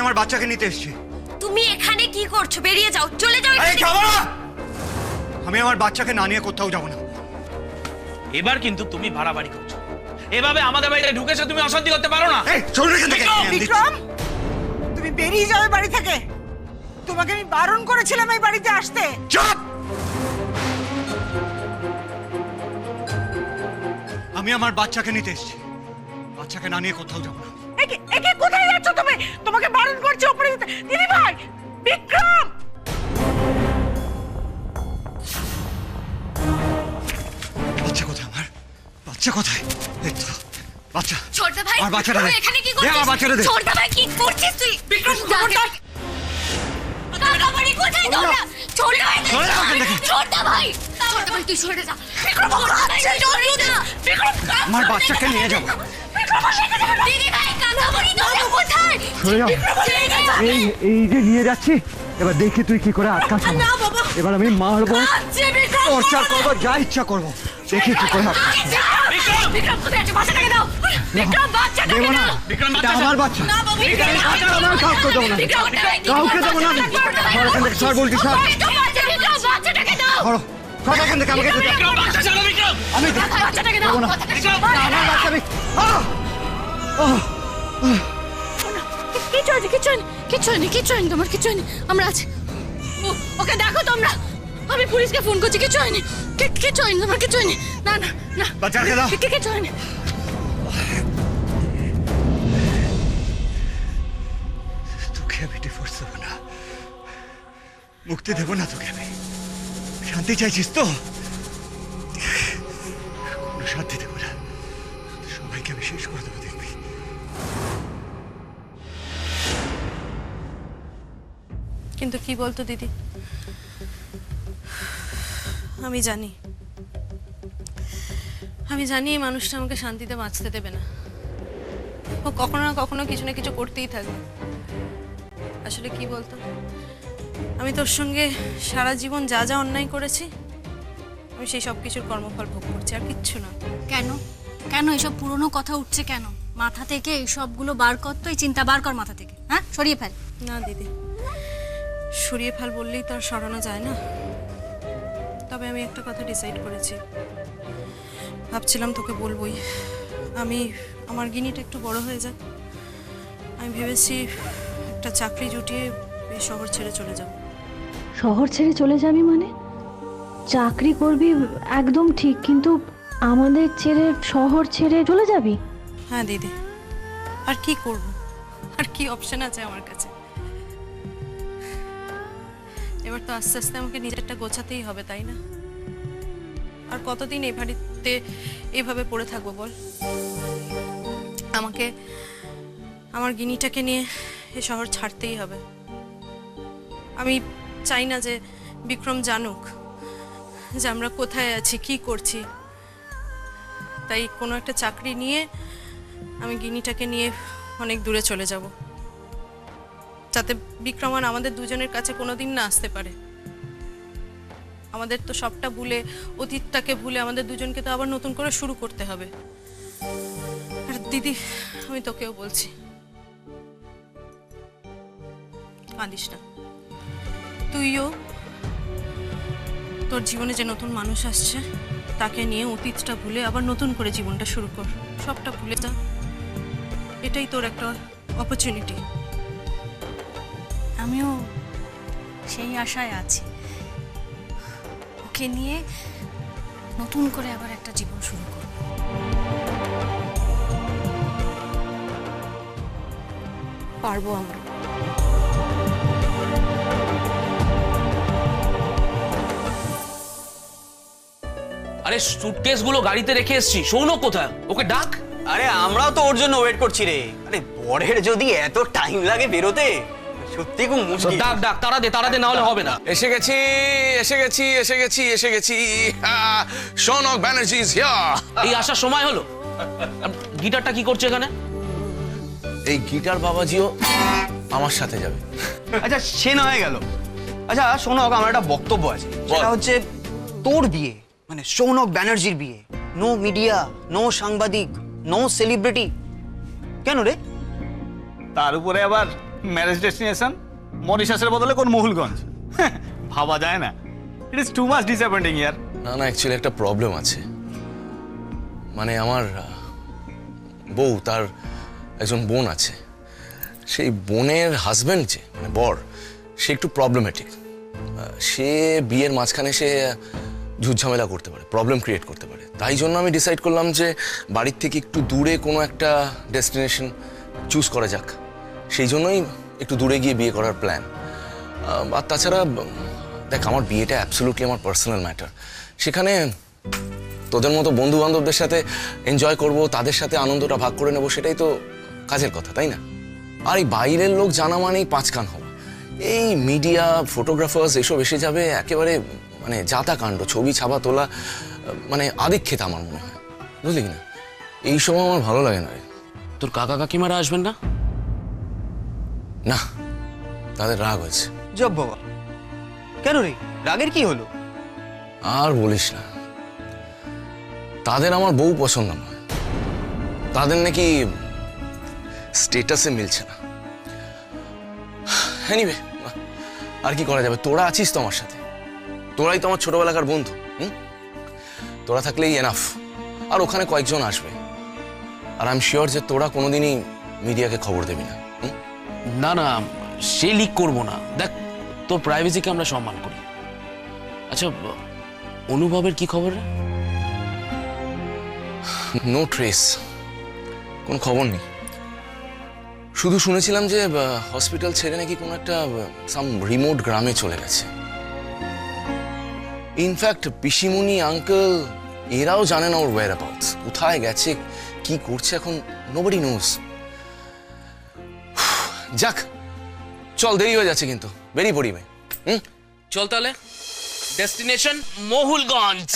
আমার বাচ্চাকে নিতে এসেছি। তুমি এখানে কি করছো? বেরিয়ে যাও, চলে যাও এখান এই থেকে। যাবো না! আমি আমার বাচ্চাকে না নিয়ে কোথাও যাবো না। এবার কিন্তু তুমি ভাড়া বাড়ি করছো। এভাবে আমাদের বাড়িতে ঢুকেছো, তুমি অশান্তি করতে পারো না। এই চল এখান থেকে। বিক্রম, তুমি বেরিয়ে যাও এই বাড়ি থেকে। তোমাকে আমি বারণ করেছিলাম এই বাড়িতে আসতে। চুপ! আমি আমার বাচ্চাকে নিতে এসেছি, বাচ্চাকে না নিয়ে কোথাও যাবো না। একে কোথায় যাচ্ছ তুমি? তোমাকে বারণ করছি উপরে যেতে। দিদি ভাই, বিক্রম! বাচ্চা কোথায় আমার? বাচ্চা কোথায়? এই তো বাচ্চা। ছোটদা ভাই, আমার বাচ্চাটা দে। তুই এখানে কি দে করছিস? আমার বাচ্চাটা দে। ছোটদা ভাই, কি করছিস তুই? বিক্রম, খবরদার! কাকা বাড়ি কোথায় তোমরা? ছোটদা ভাই, সরে যাও এখান থেকে। ছোটদা ভাই, ছোটদা ভাই, তুই সরে যা। বিক্রম, খবরদার, তুই সরে যা। বিক্রম, আমার বাচ্চাকে নিয়ে যাবো। দিদি ভাই, কাকা বাড়ি তোমরা কোথায়? সরে যাও। ছেড়ে দে। এই যে নিয়ে যাচ্ছি, এবার দেখি তুই কি করে আটকাস। না বাবা, এবার আমি মারবো, কাঁদছে বিক্রম। টর্চার করবো, যা ইচ্ছা করবো, দেখি কি করে আটকাস। বিক্রম, বিক্রম, কোথায় আছে? বাচ্চাটাকে দাও। বিক্রম, বাচ্চাটাকে দেবো না, দাও। বিক্রম, এটা আমার বাচ্চা। না বাবা, এটা আমি বাচ্চা, আমার কাউকে দেবো না। বিক্রম, কাউকে দেবো না আমি। সর এখান থেকে, সর বলছি, সর। বাচ্চাটাকে দাও। সরো, সর এখান থেকে, আমাকে দিতে। বিক্রম, বাচ্চা ছাড়ো বিক্রম। আমি বাচ্চাটাকে দাও। দেবো না। বিক্রম, আমার বাচ্চা আমি। আহ! আহ! কিচ্ছু হয়নি, কিচ্ছু হয়নি, কিচ্ছু হয়নি, কিচ্ছু হয়নি, তোমার কিচ্ছু হয়নি, আমরা আছি। ওকে দেখো তোমরা, আমি পুলিশকে ফোন করছি, কিচ্ছু হয়নি, কিচ্ছু হয়নি, তোমার কিচ্ছু হয়নি। না না না, বাচ্চাকে দাও। কিচ্ছু হয়নি। তোকে আমি ডিভোর্স দেবো না, মুক্তি দেবো না তোকে আমি। শান্তি চাইছিস তো? কোনো শান্তি দেবো না, সবাইকে আমি শেষ করে দেবো, দেখবি। কিন্তু কি বলতো দিদি, আমি জানি এই মানুষটা আমাকে শান্তিতে বাঁচতে দেবে না। ও কখনো না কখনো কিছু না কিছু করতেই থাকবে। আসলে কি বলতো, আমি তোর সঙ্গে সারা জীবন যা যা অন্যায় করেছি, আমি সেই সব কিছুর কর্মফল ভোগ করছি, আর কিচ্ছু না। কেন কেন এসব পুরনো কথা উঠছে কেন মাথা থেকে? এইসবগুলো বার কর, তো এই চিন্তা বার কর মাথা থেকে, হ্যাঁ, সরিয়ে ফেল। না দিদি, সরিয়ে ফেল বললেই তো আর সরানো যায় না। তবে আমি একটা কথা ডিসাইড করেছি, ভাবছিলাম তোকে বলবোই। আমার গিনিটা একটু বড় হয়ে যায়, আমি ভেবেছি একটা চাকরি জুটিয়ে এই শহর ছেড়ে চলে যাব। শহর ছেড়ে চলে যাবি মানে? চাকরি করবি একদম ঠিক, কিন্তু আমাদের ছেড়ে শহর ছেড়ে চলে যাবি? হ্যাঁ দিদি, আর কি করব, আর কি অপশন আছে আমার কাছে? এবার তো আস্তে আস্তে আমাকে নিজেরটা গোছাতেই হবে, তাই না? আর কতদিন এই বাড়িতে এভাবে পড়ে থাকবো বল? আমাকে আমার গিনিটাকে নিয়ে এ শহর ছাড়তেই হবে। আমি চাই না যে বিক্রম জানুক যে আমরা কোথায় আছি, কি করছি। তাই কোনো একটা চাকরি নিয়ে আমি গিনিটাকে নিয়ে অনেক দূরে চলে যাব, যাতে বিক্রম আর আমাদের দুজনের কাছে কোনোদিন না আসতে পারে। আমাদের তো সবটা ভুলে, অতীতটাকে ভুলে আমাদের দুজনকে তো আবার নতুন করে শুরু করতে হবে। আর দিদি, আমি তোকেও বলছি, কাঁদিস না। তুইও তোর জীবনে যে নতুন মানুষ আসছে তাকে নিয়ে অতীতটা ভুলে আবার নতুন করে জীবনটা শুরু কর, সবটা ভুলে যা। এটাই তোর একটা অপরচুনিটি। আমিও সেই আশায় আছি, ওকে নিয়ে নতুন করে আবার একটা জীবন শুরু করব। পারবো আমরা। আরে সুটকেস গুলো গাড়িতে রেখে এসেছি, সৌনক কোথায়? ওকে ডাক। আরে আমরাও তো ওর জন্য ওয়েট করছি রে। আরে বরের যদি এত টাইম লাগে বেরোতে, সত্যি খুব মুশকিল। ডাক ডাক, তারা দে, না হলে হবে না। এসে গেছি। Shaunak Banerjee is here. এই আসার সময় হলো। গিটারটা কি করছে এখানে? এই গিটার বাবাজিও আমার সাথে যাবে। আচ্ছা সে না হয়ে গেল। আচ্ছা শোনক, আমার একটা বক্তব্য আছে, সেটা হচ্ছে তোর বিয়ে মানে শৌনক ব্যানার্জির বিয়ে, নো মিডিয়া, নো সাংবাদিক, নো সেলিব্রিটি। কেন রে? তার উপরে আবার ম্যারেজ ডেস্টিনেশন মরিশাসের বদলে কোন মহুলগঞ্জ। ভাবা যায় না। It is too much disappointing ইয়ার। না না, অ্যাকচুয়ালি একটা প্রবলেম আছে। মানে আমার বউ, তার একজন বোন আছে। সেই বোনের হাজব্যান্ড যে মানে বর, সে একটু প্রবলেমেটিক। সে বিয়ের মাঝখানে সে ঝুটঝামেলা করতে পারে, প্রবলেম ক্রিয়েট করতে পারে। তাই জন্য আমি ডিসাইড করলাম যে বাড়ির থেকে একটু দূরে কোনো একটা ডেস্টিনেশন চুজ করা যাক। সেই জন্যই একটু দূরে গিয়ে বিয়ে করার প্ল্যান। আর তাছাড়া দেখ, আমার বিয়েটা অ্যাবসলিউটলি আমার পার্সোনাল ম্যাটার। সেখানে তোদের মতো বন্ধু বান্ধবদের সাথে এনজয় করব, তাদের সাথে আনন্দটা ভাগ করে নেবো, সেটাই তো কাজের কথা, তাই না? আর এই বাইরের লোক জানা মানেই পাঁচ কান হওয়া। এই মিডিয়া, ফটোগ্রাফার্স এসব এসে যাবে, একেবারে মানে যাতা কাণ্ড, ছবি ছাপা তোলা, মানে আদিক্ষেতা আমার মনে হয়, বুঝলি কিনা? এই সময় আমার ভালো লাগে না রে। তোর কাকা কাকিমারা আসবেন না? না, তাদের রাগ হয়েছে। জব বাবা, কেন রে, রাগের কি হলো? আর বলিস না, তাদের আমার বউ পছন্দ নয়। তাদের নাকি স্টেটাসে মিলছে না। এনিওয়ে, আর কি করা যাবে? তোরা আছিস তো আমার সাথে, তোরাই তো আমার ছোটবেলাকার বন্ধু। তোরা থাকলেই এনাফ। আর ওখানে কয়েকজন আসবে, আর আই এম শিওর যে তোরা কোনোদিনই মিডিয়াকে খবর দেবি না। না না, সে লিক করবো না। দেখ, তোর প্রাইভেসিকে আমরা সম্মান করি। আচ্ছা, অনুভবের কি খবর রে? নো ট্রেস, কোনো খবর নেই। শুধু শুনেছিলাম যে হসপিটাল ছেড়ে নাকি কোনো একটা সাম রিমোট গ্রামে চলে গেছে। ইনফ্যাক্ট পিসিমণি, আঙ্কেল এরাও জানে না ওর ওয়্যার অ্যাবাউটস। কোথায় গেছে, কি করছে, এখন নোবডি নোজ। যাক, চল, দেরি হয়ে যাচ্ছে কিন্তু, বেরিয়ে পড়ি ভাই। চল তাহলে, ডেস্টিনেশন মহুলগঞ্জ।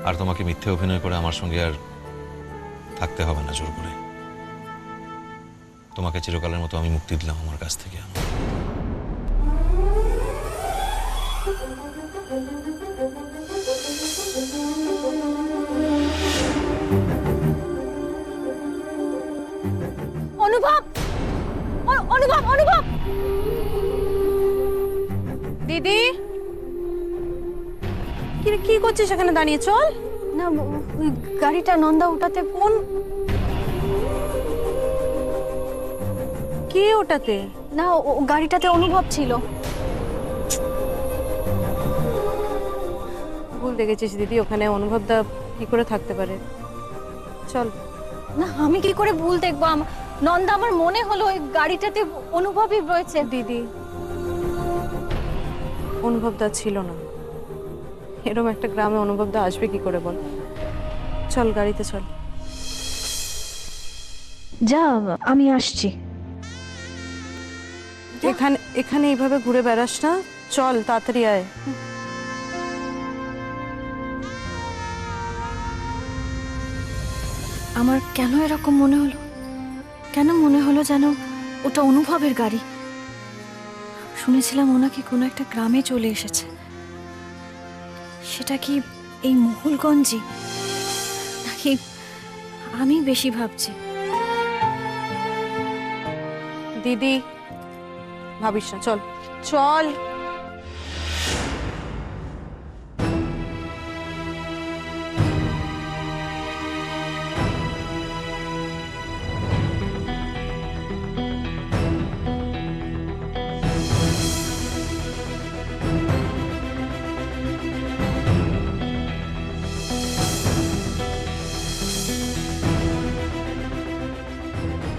আর তোমাকে মিথ্যে অভিনয় করে আমার সঙ্গে আর থাকতে হবে না জোর করে। তোমাকে চিরকালের মতো আমি মুক্তি দিলাম আমার কাছ থেকে। অনুভব, অনুভব, অনুভব, দিদি, কি করছিস এখানে দাঁড়িয়ে? চল না, ওই গাড়িটা নন্দা ওটাতে ফোন। কে ওটাতে? না, ও গাড়িটাতে অনুভব ছিল। ভুল দেখেছিস দিদি, ওখানে অনুভবদা কি করে থাকতে পারে? চল। না, আমি কি করে ভুল দেখবো? নন্দা, আমার মনে হলো ওই গাড়িটাতে অনুভবই রয়েছে। দিদি, অনুভবদা ছিল না। এরকম একটা গ্রামে অনুভবদা আসবে কি করে বল? চল, গাড়িতে চল। যা, আমি আসছি। এখানে এইভাবে ঘুরে বেড়াস না, চল তাড়াতাড়ি আয়। আমার কেন এরকম মনে হলো? কেন মনে হলো যেন ওটা অনুভবের গাড়ি। শুনেছিলাম ওনাকে কোনো একটা গ্রামে চলে এসেছে। সেটা কি এই মহুলগঞ্জই, নাকি আমি বেশি ভাবছি? দিদি ভাবিস না, চল চল।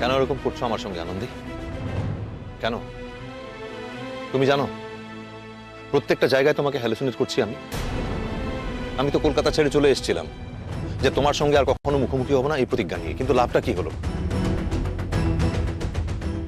কেন এরকম করছো আমার সঙ্গে আনন্দী? কেন? তুমি জানো প্রত্যেকটা জায়গায় তোমাকে হ্যালুসিনেট করছি আমি। আমি তো কলকাতা ছেড়ে চলে এসেছিলাম যে তোমার সঙ্গে আর কখনো মুখোমুখি হবো না এই প্রতিজ্ঞা নিয়ে, কিন্তু লাভটা কি হলো?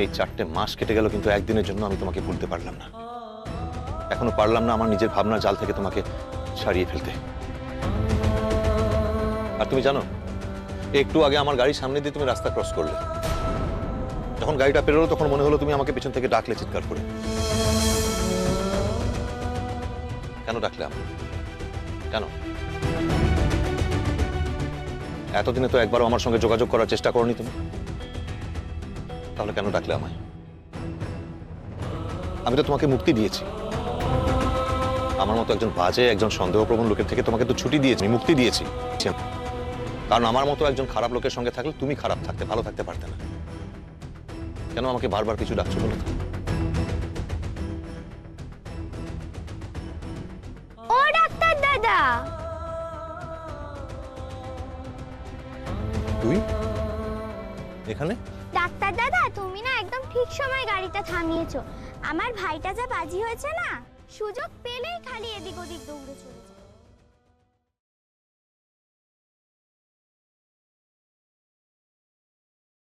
এই 4টে মাস কেটে গেল, কিন্তু একদিনের জন্য আমি তোমাকে ভুলতে পারলাম না। এখনো পারলাম না আমার নিজের ভাবনার জাল থেকে তোমাকে ছাড়িয়ে ফেলতে। আর তুমি জানো, একটু আগে আমার গাড়ির সামনে দিয়ে তুমি রাস্তা ক্রস করলে। যখন গাড়িটা পেরোলো তখন মনে হলো তুমি আমাকে পেছন থেকে ডাকলে চিৎকার করে। কেন ডাকলে আমাকে? কেন? এতদিনে তো একবারও আমার সঙ্গে যোগাযোগ করার চেষ্টা করনি তুমি, তাহলে কেন ডাকলে আমায়? আমি তো তোমাকে মুক্তি দিয়েছি। আমার মতো একজন বাজে, একজন সন্দেহপ্রবণ লোকের থেকে তোমাকে তো ছুটি দিয়েছি, মুক্তি দিয়েছি। কারণ আমার মতো একজন খারাপ লোকের সঙ্গে থাকলে তুমি খারাপ থাকতে, ভালো থাকতে পারতে না। কেন আমাকে বারবার কিছু ডাকছো বলো তো? ও ডাক্তার দাদা, তুই এখানে? ডাক্তার দাদা তুমি না একদম ঠিক সময় গাড়িটা থামিয়েছো। আমার ভাইটা যা বাজি হয়েছে না, সুযোগ পেলেই খালি এদিক ওদিক দৌড়ে চলেছে।